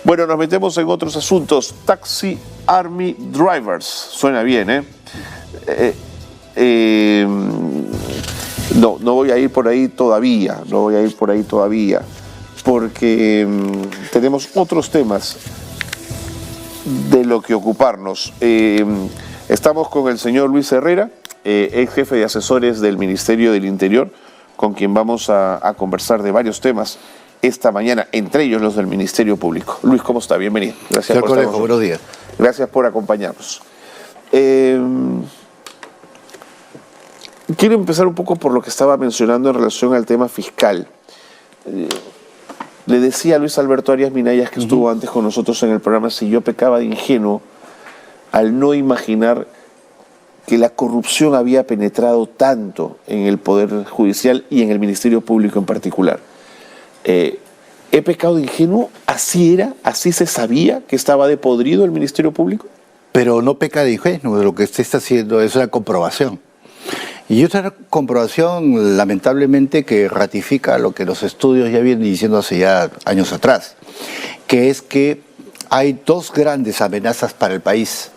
Bueno, nos metemos en otros asuntos. Taxi Army Drivers. Suena bien, ¿eh? No voy a ir por ahí todavía. No voy a ir por ahí todavía. Porque tenemos otros temas de lo que ocuparnos. Estamos con el señor Luis Herrera, ex jefe de asesores del Ministerio del Interior, con quien vamos a conversar de varios temas esta mañana, entre ellos los del Ministerio Público. Luis, ¿cómo está? Bienvenido. Gracias por estar. Buenos días. Gracias por acompañarnos. Quiero empezar un poco por lo que estaba mencionando en relación al tema fiscal. Le decía a Luis Alberto Arias Minayas, que estuvo antes con nosotros en el programa, si yo pecaba de ingenuo al no imaginar que la corrupción había penetrado tanto en el Poder Judicial y en el Ministerio Público en particular. ¿He pecado de ingenuo? ¿Así era? ¿Así se sabía que estaba de podrido el Ministerio Público? Pero no peca de ingenuo, lo que usted está haciendo es una comprobación. Y otra comprobación, lamentablemente, que ratifica lo que los estudios ya vienen diciendo hace ya años atrás, que es que hay dos grandes amenazas para el país.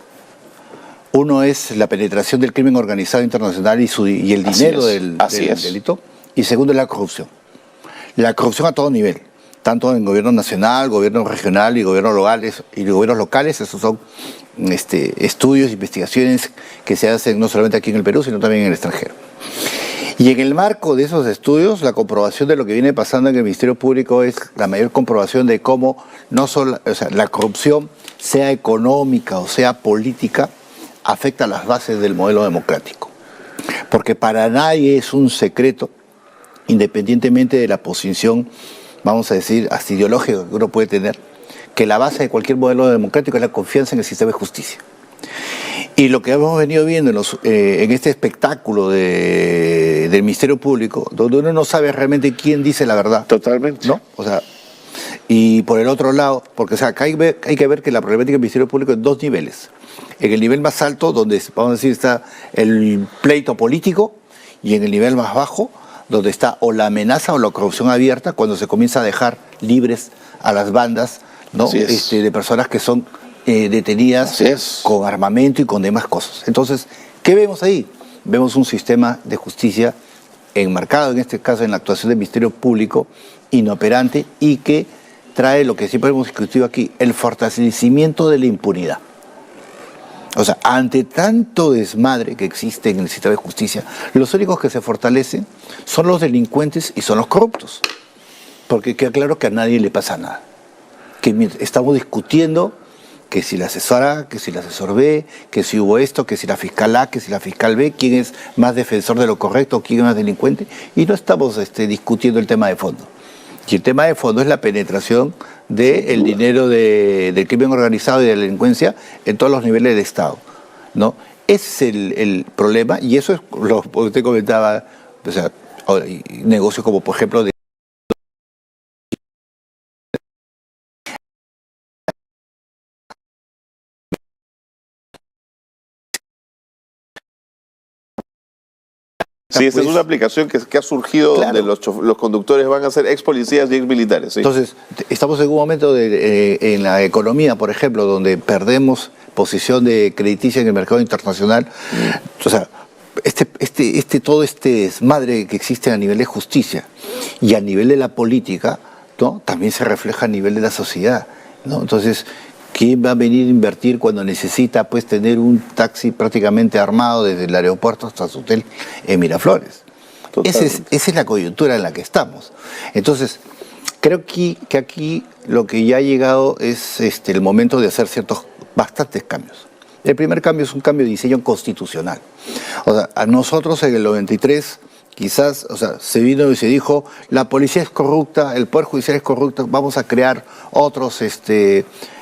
Uno es la penetración del crimen organizado internacional y el dinero del delito. Y segundo es la corrupción. La corrupción a todo nivel, tanto en gobierno nacional, gobierno regional y gobiernos locales. Esos son estudios, investigaciones que se hacen no solamente aquí en el Perú, sino también en el extranjero. Y en el marco de esos estudios, la comprobación de lo que viene pasando en el Ministerio Público es la mayor comprobación de cómo no solo, la corrupción, sea económica o sea política, afecta a las bases del modelo democrático. Porque para nadie es un secreto, independientemente de la posición, vamos a decir, hasta ideológica que uno puede tener, que la base de cualquier modelo democrático es la confianza en el sistema de justicia. Y lo que hemos venido viendo en este espectáculo del Ministerio Público, donde uno no sabe realmente quién dice la verdad. Totalmente. ¿No? Y por el otro lado, porque acá hay que ver que la problemática del Ministerio Público es dos niveles. En el nivel más alto, donde vamos a decir está el pleito político, y en el nivel más bajo, donde está o la amenaza o la corrupción abierta, cuando se comienza a dejar libres a las bandas, ¿no? De personas que son detenidas con armamento y con demás cosas. Entonces, ¿qué vemos ahí? Vemos un sistema de justicia enmarcado, en este caso, en la actuación del Ministerio Público, inoperante, y que trae lo que siempre hemos discutido aquí, el fortalecimiento de la impunidad. O sea, ante tanto desmadre que existe en el sistema de justicia, los únicos que se fortalecen son los delincuentes y son los corruptos. Porque queda claro que a nadie le pasa nada. Que estamos discutiendo que si la asesora A, que si el asesor B, que si hubo esto, que si la fiscal A, que si la fiscal B, quién es más defensor de lo correcto, quién es más delincuente, y no estamos discutiendo el tema de fondo. Y el tema de fondo es la penetración del dinero del crimen organizado y de la delincuencia en todos los niveles del Estado, ¿no? Ese es el problema, y eso es lo que usted comentaba, negocios como, por ejemplo, Sí, esta es una aplicación que ha surgido, claro, donde los conductores van a ser ex policías y ex militares. ¿Sí? Entonces, estamos en un momento en la economía, por ejemplo, donde perdemos posición de crediticia en el mercado internacional. O sea, todo este desmadre que existe a nivel de justicia y a nivel de la política, ¿no? También se refleja a nivel de la sociedad, ¿no? Entonces, ¿quién va a venir a invertir cuando necesita tener un taxi prácticamente armado desde el aeropuerto hasta su hotel en Miraflores? Esa es la coyuntura en la que estamos. Entonces, creo que aquí lo que ya ha llegado es el momento de hacer bastantes cambios. El primer cambio es un cambio de diseño constitucional. O sea, a nosotros en el 93... quizás, se vino y se dijo, la policía es corrupta, el Poder Judicial es corrupto, vamos a crear otros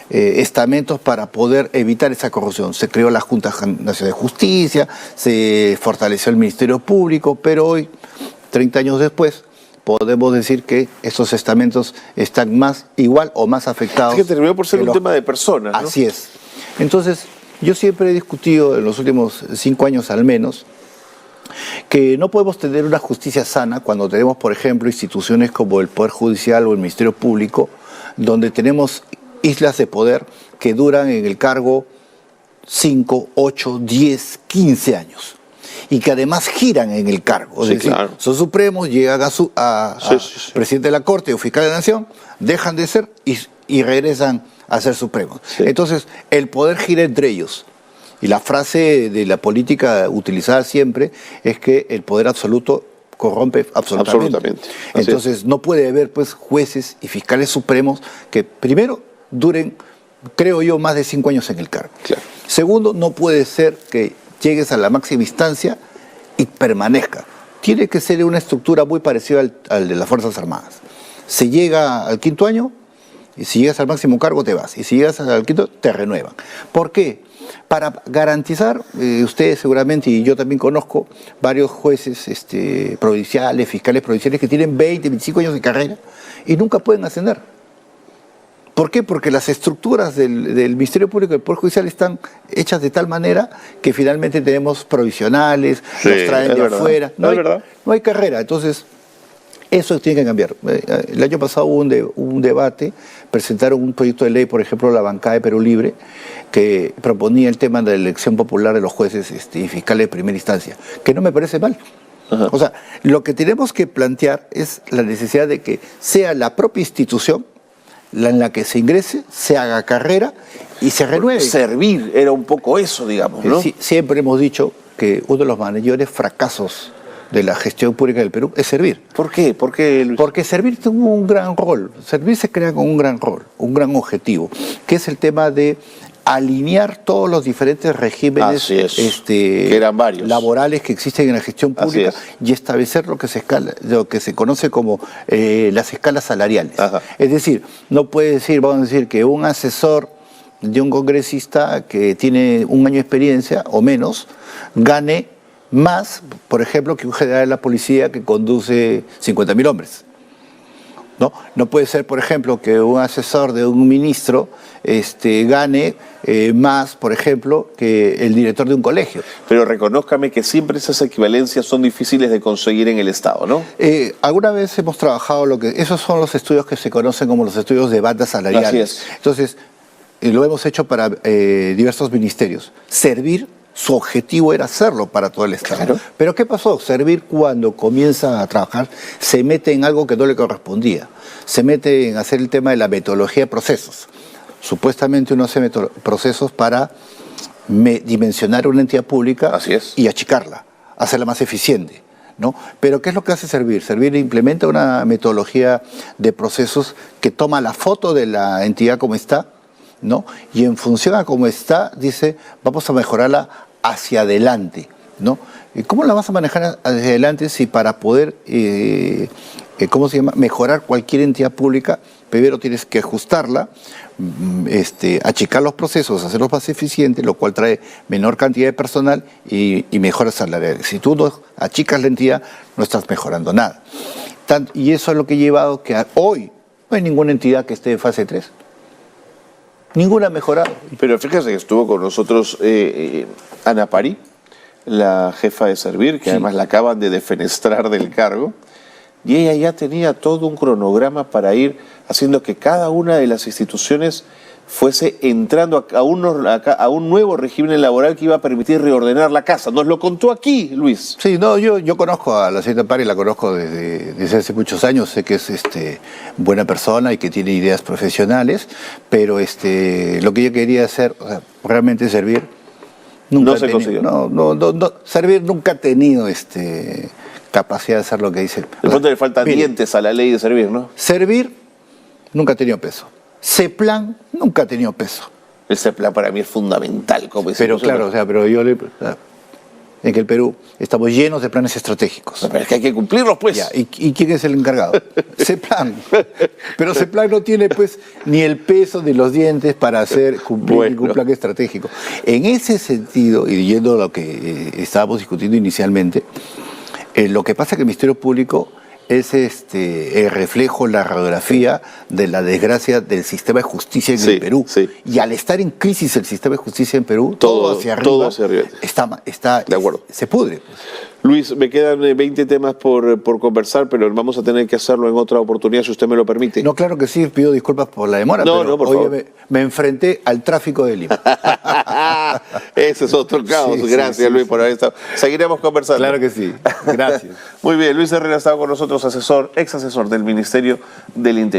estamentos para poder evitar esa corrupción. Se creó la Junta Nacional de Justicia, se fortaleció el Ministerio Público, pero hoy, 30 años después, podemos decir que esos estamentos están igual o más afectados. Es que terminó por ser un tema de personas, ¿no? Así es. Entonces, yo siempre he discutido, en los últimos 5 años al menos, que no podemos tener una justicia sana cuando tenemos, por ejemplo, instituciones como el Poder Judicial o el Ministerio Público, donde tenemos islas de poder que duran en el cargo 5, 8, 10, 15 años. Y que además giran en el cargo. Es decir, claro. son supremos, llegan a presidente de la Corte o fiscal de la Nación, dejan de ser y regresan a ser supremos. Sí. Entonces, el poder gira entre ellos. Y la frase de la política utilizada siempre es que el poder absoluto corrompe absolutamente. Entonces, no puede haber pues jueces y fiscales supremos que primero duren, creo yo, más de 5 años en el cargo. Claro. Segundo, no puede ser que llegues a la máxima instancia y permanezca. Tiene que ser una estructura muy parecida al de las Fuerzas Armadas. Se llega al 5.º año y si llegas al máximo cargo te vas. Y si llegas al 5.º, te renuevan. ¿Por qué? Para garantizar, ustedes seguramente y yo también conozco varios jueces provinciales, fiscales provinciales que tienen 20, 25 años de carrera y nunca pueden ascender. ¿Por qué? Porque las estructuras del Ministerio Público y del Poder Judicial están hechas de tal manera que finalmente tenemos provisionales, los traen de afuera. No hay carrera. Entonces, eso tiene que cambiar. El año pasado hubo un debate, presentaron un proyecto de ley, por ejemplo, la bancada de Perú Libre, que proponía el tema de la elección popular de los jueces y fiscales de primera instancia, que no me parece mal. Ajá. O sea, lo que tenemos que plantear es la necesidad de que sea la propia institución en la que se ingrese, se haga carrera y se renueve. Servir era un poco eso, digamos, ¿no? Siempre hemos dicho que uno de los mayores fracasos de la gestión pública del Perú es servir. ¿Por qué? ¿Por qué, Luis? Porque servir tiene un gran rol. Servir se crea con un gran rol, un gran objetivo, que es el tema de alinear todos los diferentes regímenes que eran varios, laborales que existen en la gestión pública y establecer lo que se conoce como las escalas salariales. Ajá. Es decir, no puede decir, vamos a decir, que un asesor de un congresista que tiene 1 año de experiencia o menos gane más, por ejemplo, que un general de la policía que conduce 50.000 hombres. No puede ser, por ejemplo, que un asesor de un ministro gane más, por ejemplo, que el director de un colegio. Pero reconózcame que siempre esas equivalencias son difíciles de conseguir en el Estado, ¿no? Alguna vez hemos trabajado esos son los estudios que se conocen como los estudios de bandas salariales. Así es. Entonces, lo hemos hecho para diversos ministerios. Servir, su objetivo era hacerlo para todo el Estado. Claro. Pero ¿qué pasó? Servir, cuando comienza a trabajar, se mete en algo que no le correspondía. Se mete en hacer el tema de la metodología de procesos. Supuestamente uno hace procesos para dimensionar una entidad pública y achicarla, hacerla más eficiente, ¿no? Pero ¿qué es lo que hace Servir? Servir implementa una metodología de procesos que toma la foto de la entidad como está, ¿no? Y en función a cómo está, dice, vamos a mejorarla hacia adelante, ¿no? ¿Y cómo la vas a manejar hacia adelante si para poder, mejorar cualquier entidad pública, primero tienes que ajustarla, achicar los procesos, hacerlos más eficientes, lo cual trae menor cantidad de personal y mejoras salariales. Si tú no achicas la entidad, no estás mejorando nada. Y eso es lo que ha llevado que hoy no hay ninguna entidad que esté en fase 3. Ninguna ha mejorado. Pero fíjese que estuvo con nosotros Ana Pari, la jefa de Servir, que además la acaban de defenestrar del cargo, y ella ya tenía todo un cronograma para ir haciendo que cada una de las instituciones fuese entrando a un nuevo régimen laboral que iba a permitir reordenar la casa. Nos lo contó aquí, Luis. Sí, no, yo conozco a la señora Pari, la conozco desde hace muchos años, sé que es buena persona y que tiene ideas profesionales, pero lo que yo quería hacer, realmente Servir, nunca no se consiguió. No, Servir nunca ha tenido capacidad de hacer lo que dice. De pronto le faltan dientes a la ley de Servir, ¿no? Servir nunca ha tenido peso. CEPLAN nunca ha tenido peso. El CEPLAN para mí es fundamental. Pero claro, pero en el Perú estamos llenos de planes estratégicos. Pero es que hay que cumplirlos, pues. Ya, ¿y quién es el encargado? CEPLAN. Pero CEPLAN no tiene, pues, ni el peso ni los dientes para cumplir ningún plan estratégico. En ese sentido, y yendo a lo que estábamos discutiendo inicialmente, lo que pasa es que el Ministerio Público es el reflejo, la radiografía de la desgracia del sistema de justicia en el Perú. Sí. Y al estar en crisis el sistema de justicia en Perú, todo hacia arriba, está de acuerdo. Se pudre. Pues. Luis, me quedan 20 temas por conversar, pero vamos a tener que hacerlo en otra oportunidad, si usted me lo permite. No, claro que sí, pido disculpas por la demora, pero por favor. Me enfrenté al tráfico de Lima. Ese es otro caos. Sí, Gracias, Luis, por haber estado. Seguiremos conversando. Claro que sí. Gracias. Muy bien, Luis Herrera ha estado con nosotros, ex asesor del Ministerio del Interior.